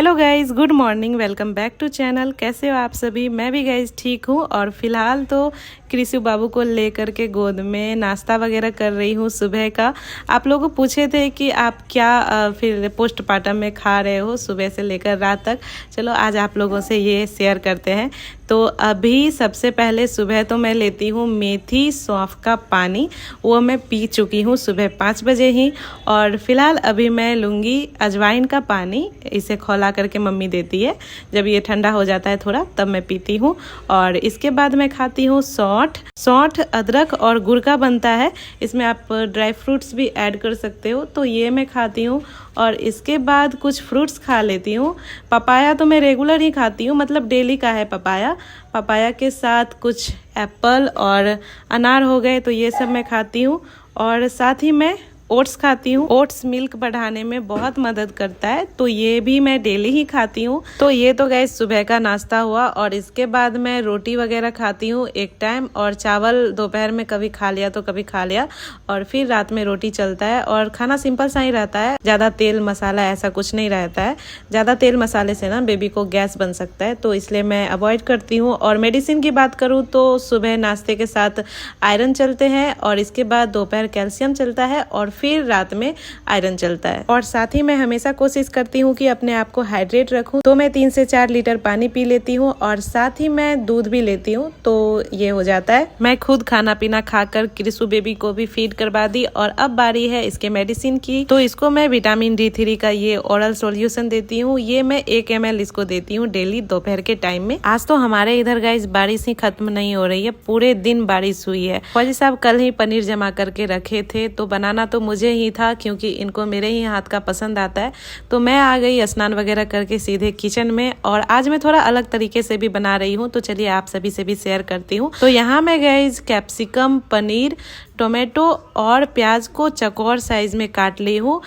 Hello guys, good morning, welcome back to channel. कैसे हो आप सभी? मैं भी गाइज ठीक हूँ और फिलहाल तो कृषि बाबू को लेकर के गोद में नाश्ता वगैरह कर रही हूँ सुबह का। आप लोगों पूछे थे कि आप क्या फिर पोस्टमार्टम में खा रहे हो सुबह से लेकर रात तक। चलो आज आप लोगों से ये शेयर करते हैं। तो अभी सबसे पहले सुबह तो मैं लेती हूँ मेथी सौंफ का पानी, वो मैं पी चुकी हूँ सुबह 5 बजे ही। और फिलहाल अभी मैं लूँगी अजवाइन का पानी, इसे खौला करके मम्मी देती है। जब ये ठंडा हो जाता है थोड़ा तब मैं पीती हूँ। और इसके बाद मैं खाती हूँ सौंठ अदरक और गुड़ का बनता है, इसमें आप ड्राई फ्रूट्स भी ऐड कर सकते हो, तो ये मैं खाती हूँ। और इसके बाद कुछ फ्रूट्स खा लेती हूँ। पपाया तो मैं रेगुलर ही खाती हूँ, मतलब डेली का है पपाया के साथ कुछ एप्पल और अनार हो गए, तो ये सब मैं खाती हूँ। और साथ ही मैं ओट्स खाती हूँ। ओट्स मिल्क बढ़ाने में बहुत मदद करता है, तो ये भी मैं डेली ही खाती हूँ। तो ये तो गैस सुबह का नाश्ता हुआ। और इसके बाद मैं रोटी वगैरह खाती हूँ एक टाइम, और चावल दोपहर में कभी खा लिया तो कभी खा लिया, और फिर रात में रोटी चलता है। और खाना सिंपल सा ही रहता है, ज़्यादा तेल मसाला ऐसा कुछ नहीं रहता है। ज़्यादा तेल मसाले से ना बेबी को गैस बन सकता है, तो इसलिए मैं अवॉइड करती हूँ। और मेडिसिन की बात करूँ तो सुबह नाश्ते के साथ आयरन चलते हैं, और इसके बाद दोपहर कैल्शियम चलता है, और फिर रात में आयरन चलता है। और साथ ही मैं हमेशा कोशिश करती हूँ कि अपने आप को हाइड्रेट रखूँ, तो मैं 3 से 4 लीटर पानी पी लेती हूँ, और साथ ही मैं दूध भी लेती हूँ, तो ये हो जाता है। मैं खुद खाना पीना खाकर क्रिसु बेबी को भी फीड करवा दी। और अब बारी है इसके मेडिसिन की, तो इसको मैं विटामिन D3 का ये ओरल सॉल्यूशन देती हूँ। ये मैं 1 ml इसको देती हूँ डेली दोपहर के टाइम में। आज तो हमारे इधर गाइस बारिश ही खत्म नहीं हो रही है, पूरे दिन बारिश हुई है। फौजी साहब कल ही पनीर जमा करके रखे थे, तो बनाना तो मुझे ही था, क्योंकि इनको मेरे ही हाथ का पसंद आता है। तो मैं आ गई स्नान वगैरह करके सीधे किचन में, और आज मैं थोड़ा अलग तरीके से भी बना रही हूँ, तो चलिए आप सभी से भी शेयर करती हूँ। तो यहाँ मैं गाइस कैप्सिकम, पनीर, टोमेटो और प्याज को चौकोर साइज में काट ली हूँ।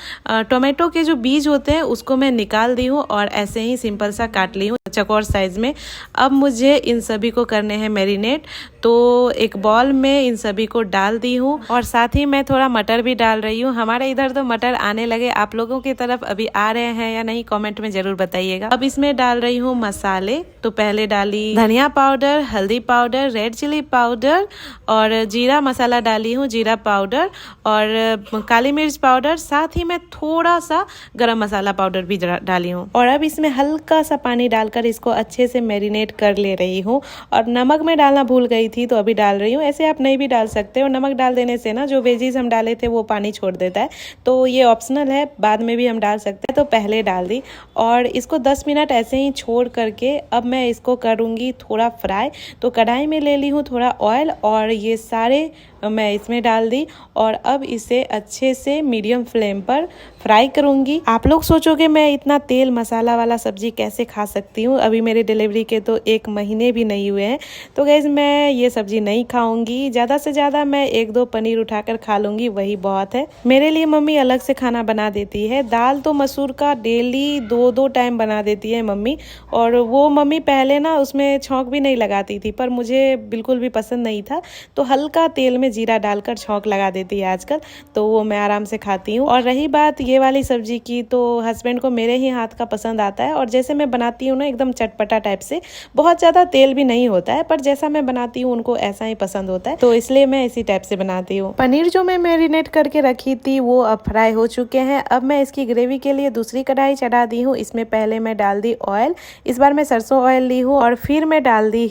टोमेटो के जो बीज होते हैं उसको मैं निकाल दी हूँ, और ऐसे ही सिंपल सा काट ली हूँ चौकोर साइज में। अब मुझे इन सभी को करने हैं मैरिनेट, तो एक बॉल में इन सभी को डाल दी हूँ। और साथ ही मैं थोड़ा मटर भी डाल रही हूँ। हमारे इधर तो मटर आने लगे, आप लोगों की तरफ अभी आ रहे हैं या नहीं कमेंट में जरूर बताइएगा। अब इसमें डाल रही हूँ मसाले। तो पहले डाली धनिया पाउडर, हल्दी पाउडर, रेड चिली पाउडर और जीरा मसाला डाली हूँ, जीरा पाउडर और काली मिर्च पाउडर। साथ ही मैं थोड़ा सा गरम मसाला पाउडर भी डाली हूँ। और अब इसमें हल्का सा पानी डालकर इसको अच्छे से मैरिनेट कर ले रही हूँ। और नमक मैं डालना भूल गई थी, तो अभी डाल रही हूँ। ऐसे आप नहीं भी डाल सकते हो, नमक डाल देने से ना जो वेजीज हम डाले थे वो पानी छोड़ देता है, तो ये ऑप्शनल है, बाद में भी हम डाल सकते हैं। तो पहले डाल दी, और इसको 10 मिनट ऐसे ही छोड़ करके अब मैं इसको करूँगी थोड़ा फ्राई। तो कढ़ाई में ले ली हूँ थोड़ा ऑयल, और ये सारे मैं इसमें डाल दी, और अब इसे अच्छे से मीडियम फ्लेम पर फ्राई करूंगी। आप लोग सोचोगे मैं इतना तेल मसाला वाला सब्जी कैसे खा सकती हूँ? अभी मेरे डिलीवरी के तो 1 महीने भी नहीं हुए हैं, तो गाइस मैं ये सब्जी नहीं खाऊंगी। ज़्यादा से ज़्यादा मैं 1-2 पनीर उठाकर खा लूंगी, वही बहुत है मेरे लिए। मम्मी अलग से खाना बना देती है, दाल तो मसूर का डेली 2-2 टाइम बना देती है मम्मी। और वो मम्मी पहले ना उसमें छौंक भी नहीं लगाती थी, पर मुझे बिल्कुल भी पसंद नहीं था, तो हल्का तेल में जीरा डालकर छौंक लगा देती है आजकल, तो वो मैं आराम से खाती हूँ। और रही बात ये वाली सब्जी की, तो हस्बैंड को मेरे ही हाथ का पसंद आता है। और जैसे मैं बनाती हूँ ना एकदम चटपटा टाइप से, बहुत ज़्यादा तेल भी नहीं होता है, पर जैसा मैं बनाती हूँ उनको ऐसा ही पसंद होता है, तो इसलिए मैं इसी टाइप से बनाती हूँ। पनीर जो मैं मैरिनेट करके रखी थी वो अब फ्राई हो चुके हैं। अब मैं इसकी ग्रेवी के लिए दूसरी कढ़ाई चढ़ा दी हूँ। इसमें पहले मैं डाल दी ऑयल, इस बार मैं सरसों ऑयल ली हूँ, और फिर मैं डाल दी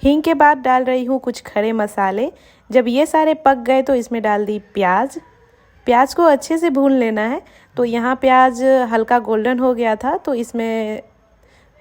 हींग के बाद डाल रही हूँ कुछ खड़े मसाले। जब ये सारे पक गए तो इसमें डाल दी प्याज को अच्छे से भून लेना है। तो यहाँ प्याज हल्का गोल्डन हो गया था, तो इसमें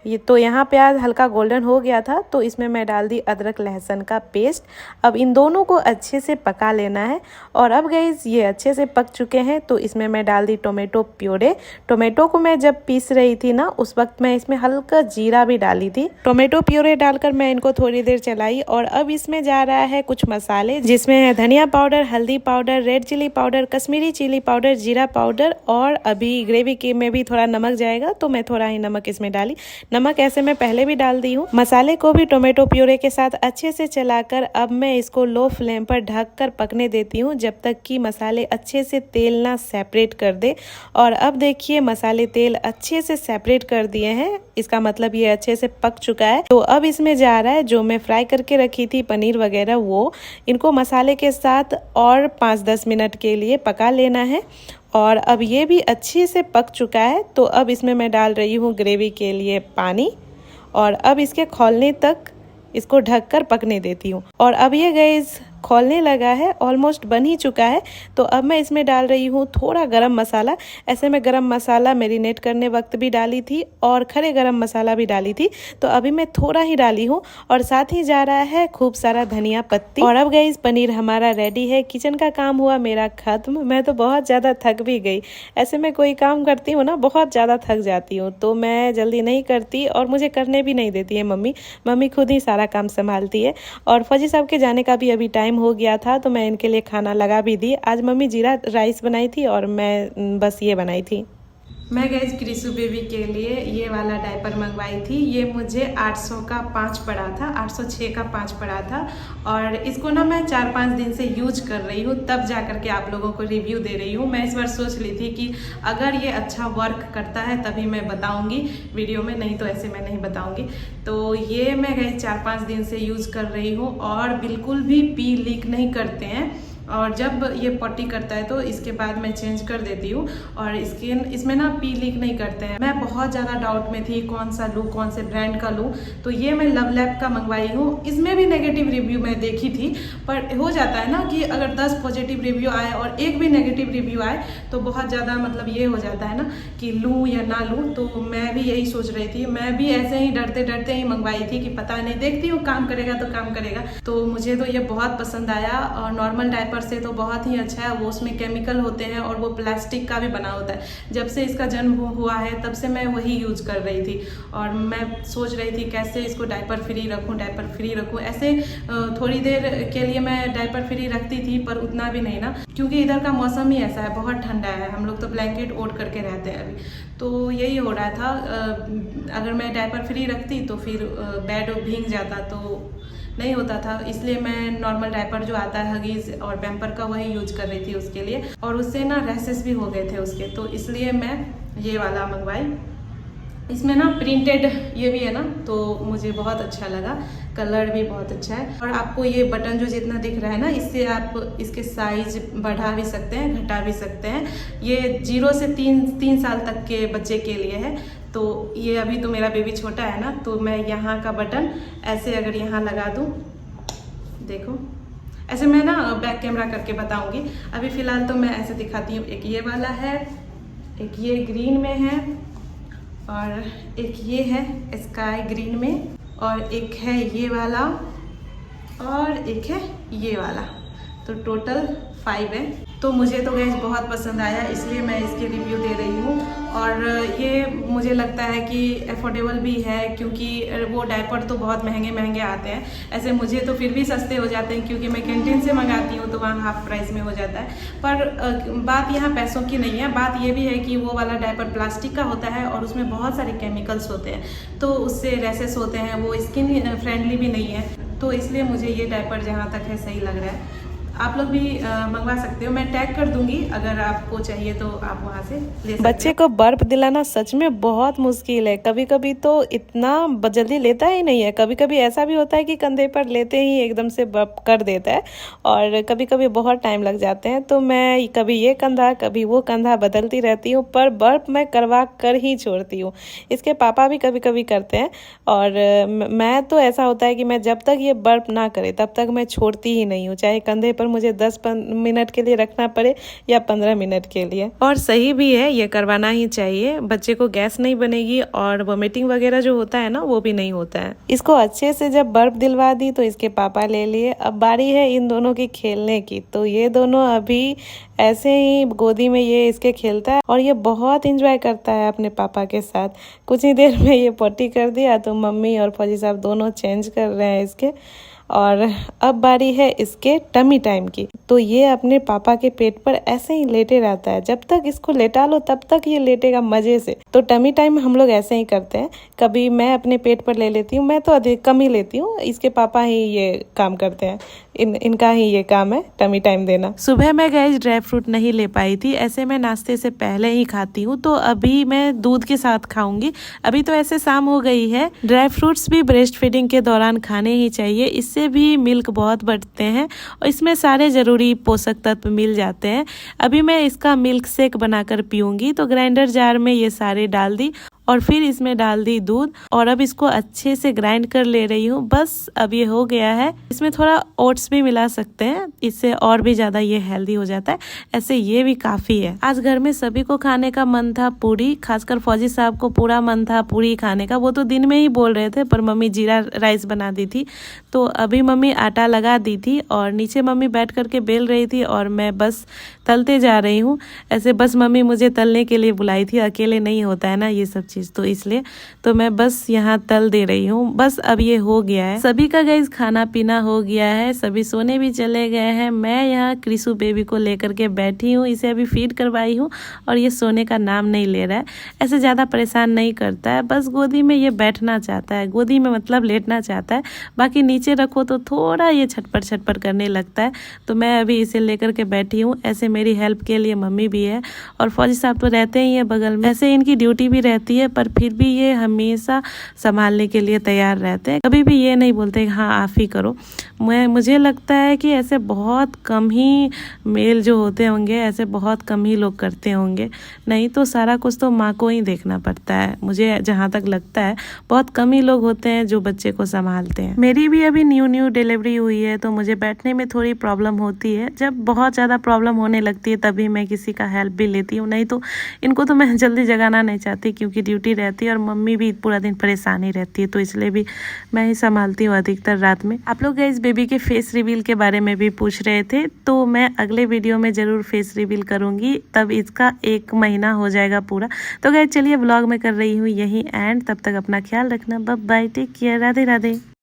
यहाँ प्याज हल्का गोल्डन हो गया था, तो इसमें मैं डाल दी अदरक लहसुन का पेस्ट। अब इन दोनों को अच्छे से पका लेना है। और अब गाइस ये अच्छे से पक चुके हैं, तो इसमें मैं डाल दी टोमेटो प्योरे। टोमेटो को मैं जब पीस रही थी ना, उस वक्त मैं इसमें हल्का जीरा भी डाली थी। टोमेटो प्योरे डालकर मैं इनको थोड़ी देर चलाई। और अब इसमें जा रहा है कुछ मसाले, जिसमें है धनिया पाउडर, हल्दी powder, red chilli powder, Kashmiri chilli powder, जीरा पाउडर, और अभी ग्रेवी के में भी थोड़ा नमक जाएगा, तो मैं थोड़ा ही नमक इसमें डाली। नमक ऐसे मैं पहले भी डाल दी हूँ। मसाले को भी टोमेटो प्यूरे के साथ अच्छे से चलाकर अब मैं इसको लो फ्लेम पर ढककर पकने देती हूँ जब तक कि मसाले अच्छे से तेल ना सेपरेट कर दे। और अब देखिए मसाले तेल अच्छे से सेपरेट कर दिए हैं, इसका मतलब ये अच्छे से पक चुका है। तो अब इसमें जा रहा है जो मैं फ्राई करके रखी थी पनीर वगैरह, वो इनको मसाले के साथ और 5-10 मिनट के लिए पका लेना है। और अब ये भी अच्छे से पक चुका है। तो अब इसमें मैं डाल रही हूँ ग्रेवी के लिए पानी और अब इसके खौलने तक इसको ढककर पकने देती हूँ। और अब ये गैस खौलने लगा है, ऑलमोस्ट बन ही चुका है। तो अब मैं इसमें डाल रही हूँ थोड़ा गरम मसाला। ऐसे मैं गरम मसाला मैरिनेट करने वक्त भी डाली थी और खड़े गरम मसाला भी डाली थी, तो अभी मैं थोड़ा ही डाली हूँ। और साथ ही जा रहा है खूब सारा धनिया पत्ती। और अब गाइस पनीर हमारा रेडी है। किचन का काम हुआ मेरा खत्म। मैं तो बहुत ज़्यादा थक भी गई। ऐसे मैं कोई काम करती हूँ ना, बहुत ज़्यादा थक जाती हूँ, तो मैं जल्दी नहीं करती और मुझे करने भी नहीं देती है मम्मी खुद ही सारा काम संभालती है। और फौजी साहब के जाने का भी अभी टाइम हो गया था, तो मैं इनके लिए खाना लगा भी दी। आज मम्मी जीरा राइस बनाई थी और मैं बस ये बनाई थी। मैं गई क्रिसु बेबी के लिए ये वाला डायपर मंगवाई थी। ये मुझे 800 का 5 पड़ा था, 806 का 5 पड़ा था। और इसको ना मैं 4-5 दिन से यूज कर रही हूँ, तब जा कर के आप लोगों को रिव्यू दे रही हूँ। मैं इस बार सोच ली थी कि अगर ये अच्छा वर्क करता है तभी मैं बताऊँगी वीडियो में, नहीं तो ऐसे मैं नहीं बताऊँगी। तो ये मैं गई 4-5 दिन से यूज़ कर रही हूँ और बिल्कुल भी पी लीक नहीं करते हैं। और जब ये पॉटी करता है तो इसके बाद मैं चेंज कर देती हूँ। और इसमें ना पी लीक नहीं करते हैं। मैं बहुत ज़्यादा डाउट में थी कौन सा लूँ, कौन से ब्रांड का लूँ, तो ये मैं लव लैब का मंगवाई हूँ। इसमें भी नेगेटिव रिव्यू मैं देखी थी, पर हो जाता है ना कि अगर 10 पॉजिटिव रिव्यू आए और एक भी नेगेटिव रिव्यू आए तो बहुत ज़्यादा मतलब ये हो जाता है ना कि लूँ या ना लूँ। तो मैं भी यही सोच रही थी, मैं भी ऐसे ही डरते डरते ही मंगवाई थी कि पता नहीं, देखती हूँ काम करेगा तो काम करेगा। तो मुझे तो ये बहुत पसंद आया। और नॉर्मल डायपर से तो बहुत ही अच्छा है। वो उसमें केमिकल होते हैं और वो प्लास्टिक का भी बना होता है। जब से इसका जन्म हुआ है तब से मैं वही यूज कर रही थी और मैं सोच रही थी कैसे इसको डायपर फ्री रखूं। ऐसे थोड़ी देर के लिए मैं डायपर फ्री रखती थी, पर उतना भी नहीं ना, क्योंकि इधर का मौसम ही ऐसा है, बहुत ठंडा है। हम लोग तो ब्लैंकेट ओढ़ करके रहते हैं अभी। तो यही हो रहा था, अगर मैं डायपर फ्री रखती तो फिर बेड भीग जाता, तो नहीं होता था। इसलिए मैं नॉर्मल डायपर जो आता है हगीज और पैम्पर का, वही यूज कर रही थी उसके लिए। और उससे ना रैशेस भी हो गए थे उसके, तो इसलिए मैं ये वाला मंगवाई। इसमें ना प्रिंटेड ये भी है ना, तो मुझे बहुत अच्छा लगा। कलर भी बहुत अच्छा है। और आपको ये बटन जो जितना दिख रहा है ना, इससे आप इसके साइज बढ़ा भी सकते हैं, घटा भी सकते हैं। ये 0 से 3 साल तक के बच्चे के लिए है। तो ये अभी तो मेरा बेबी छोटा है ना, तो मैं यहाँ का बटन ऐसे अगर यहाँ लगा दूँ, देखो ऐसे मैं ना बैक कैमरा करके बताऊंगी। अभी फ़िलहाल तो मैं ऐसे दिखाती हूँ। एक ये वाला है, एक ये ग्रीन में है, और एक ये है स्काई ग्रीन में, और एक है ये वाला, और एक है ये वाला। तो टोटल 5 है। तो मुझे तो गैस बहुत पसंद आया, इसलिए मैं इसके रिव्यू दे रही हूँ। और ये मुझे लगता है कि अफोर्डेबल भी है, क्योंकि वो डायपर तो बहुत महंगे आते हैं। ऐसे मुझे तो फिर भी सस्ते हो जाते हैं, क्योंकि मैं कैंटीन से मंगाती हूँ तो वहाँ हाफ प्राइस में हो जाता है। पर बात यहाँ पैसों की नहीं है, बात ये भी है कि वो वाला डायपर प्लास्टिक का होता है और उसमें बहुत सारे केमिकल्स होते हैं, तो उससे रैशेस होते हैं, वो स्किन फ्रेंडली भी नहीं है। तो इसलिए मुझे ये डायपर जहाँ तक है सही लग रहा है। आप लोग भी मंगवा सकते हो, मैं टैग कर दूंगी, अगर आपको चाहिए तो आप वहाँ से ले सकते हो। बच्चे को बर्फ दिलाना सच में बहुत मुश्किल है। कभी कभी तो इतना जल्दी लेता ही नहीं है। कभी कभी ऐसा भी होता है कि कंधे पर लेते ही एकदम से बर्फ कर देता है, और कभी कभी बहुत टाइम लग जाते हैं। तो मैं कभी ये कंधा कभी वो कंधा बदलती रहती हूँ, पर बर्फ मैं करवा कर ही छोड़ती हूँ। इसके पापा भी कभी कभी करते हैं, और मैं तो ऐसा होता है कि मैं जब तक ये बर्फ ना करे तब तक मैं छोड़ती ही नहीं हूँ, चाहे कंधे पर मुझे 10 मिनट के लिए रखना पड़े या 15 मिनट के लिए। और सही भी है, ये करवाना ही चाहिए। बच्चे को गैस नहीं बनेगी और वोमिटिंग वगैरह जो होता है ना, वो भी नहीं होता है। इसको अच्छे से जब बर्फ दिलवा दी तो इसके पापा ले लिए। अब बारी है इन दोनों की खेलने की। तो ये दोनों अभी ऐसे ही गोदी में ये इसके खेलता है और ये बहुत इंजॉय करता है अपने पापा के साथ। कुछ ही देर में ये पॉटी कर दिया तो मम्मी और फौजी साहब दोनों चेंज कर रहे हैं इसके। और अब बारी है इसके टमी टाइम की। तो ये अपने पापा के पेट पर ऐसे ही लेटे रहता है, जब तक इसको लेटा लो तब तक ये लेटेगा मजे से। तो टमी टाइम हम लोग ऐसे ही करते हैं, कभी मैं अपने पेट पर ले लेती हूँ, मैं तो अधिक कम ही लेती हूँ, इसके पापा ही ये काम करते हैं, इनका ही ये काम है टमी टाइम देना। सुबह मैं गाइस ड्राई फ्रूट नहीं ले पाई थी, ऐसे मैं नाश्ते से पहले ही खाती हूँ, तो अभी मैं दूध के साथ खाऊंगी। अभी तो ऐसे शाम हो गई है। ड्राई फ्रूट्स भी ब्रेस्ट फीडिंग के दौरान खाने ही चाहिए, इससे भी मिल्क बहुत बढ़ते हैं और इसमें सारे जरूरी पोषक तत्व मिल जाते हैं। अभी मैं इसका मिल्क शेक बनाकर पीऊंगी। तो ग्राइंडर जार में ये सारे डाल दी और फिर इसमें डाल दी दूध और अब इसको अच्छे से ग्राइंड कर ले रही हूँ। बस अब ये हो गया है। इसमें थोड़ा ओट्स भी मिला सकते हैं, इससे और भी ज्यादा ये हेल्दी हो जाता है। ऐसे ये भी काफी है। आज घर में सभी को खाने का मन था पूरी, खासकर फौजी साहब को पूरा मन था पूरी खाने का। वो तो दिन में ही बोल रहे थे, पर मम्मी जीरा राइस बना दी थी, तो अभी मम्मी आटा लगा दी थी और नीचे मम्मी बैठ करके बेल रही थी और मैं बस तलते जा रही हूँ। ऐसे बस मम्मी मुझे तलने के लिए बुलाई थी, अकेले नहीं होता है ना ये सब चीज, तो इसलिए तो मैं बस यहाँ तल दे रही हूँ। बस अब ये हो गया है। सभी का गाइस खाना पीना हो गया है, सभी सोने भी चले गए हैं। मैं यहाँ क्रिसु बेबी को लेकर के बैठी हूँ, इसे अभी फीड करवाई हूँ और ये सोने का नाम नहीं ले रहा है। ऐसे ज्यादा परेशान नहीं करता है, बस गोदी में ये बैठना चाहता है, गोदी में मतलब लेटना चाहता है। बाकी नीचे रखो तो थोड़ा ये छटपट छटपट करने लगता है। तो मैं अभी इसे लेकर के बैठी हूँ। ऐसे मेरी हेल्प के लिए मम्मी भी है और फौजी साहब तो रहते ही है बगल में। ऐसे इनकी ड्यूटी भी रहती है, पर फिर भी ये हमेशा संभालने के लिए तैयार रहते हैं। कभी भी ये नहीं बोलते हाँ आप ही करो। मुझे लगता है कि ऐसे बहुत कम ही मेल जो होते होंगे, ऐसे बहुत कम ही लोग करते होंगे, नहीं तो सारा कुछ तो माँ को ही देखना पड़ता है। मुझे जहाँ तक लगता है बहुत कम ही लोग होते हैं जो बच्चे को संभालते हैं। मेरी भी अभी न्यू डिलीवरी हुई है, तो मुझे बैठने में थोड़ी प्रॉब्लम होती है। जब बहुत ज़्यादा प्रॉब्लम होने लगती है तभी मैं किसी का हेल्प भी लेती हूँ, नहीं तो इनको तो मैं जल्दी जगाना नहीं चाहती क्योंकि ड्यूटी रहती है और मम्मी भी पूरा दिन परेशान ही रहती है, तो इसलिए भी मैं ही संभालती हूँ अधिकतर रात में। आप लोग गाइस बेबी के फेस रिवील के बारे में भी पूछ रहे थे, तो मैं अगले वीडियो में जरूर फेस रिवील करूंगी, तब इसका 1 महीना हो जाएगा पूरा। तो गाइस चलिए व्लॉग में कर रही हूँ यही एंड। तब तक अपना ख्याल रखना, bye bye, take care, Radhe Radhe.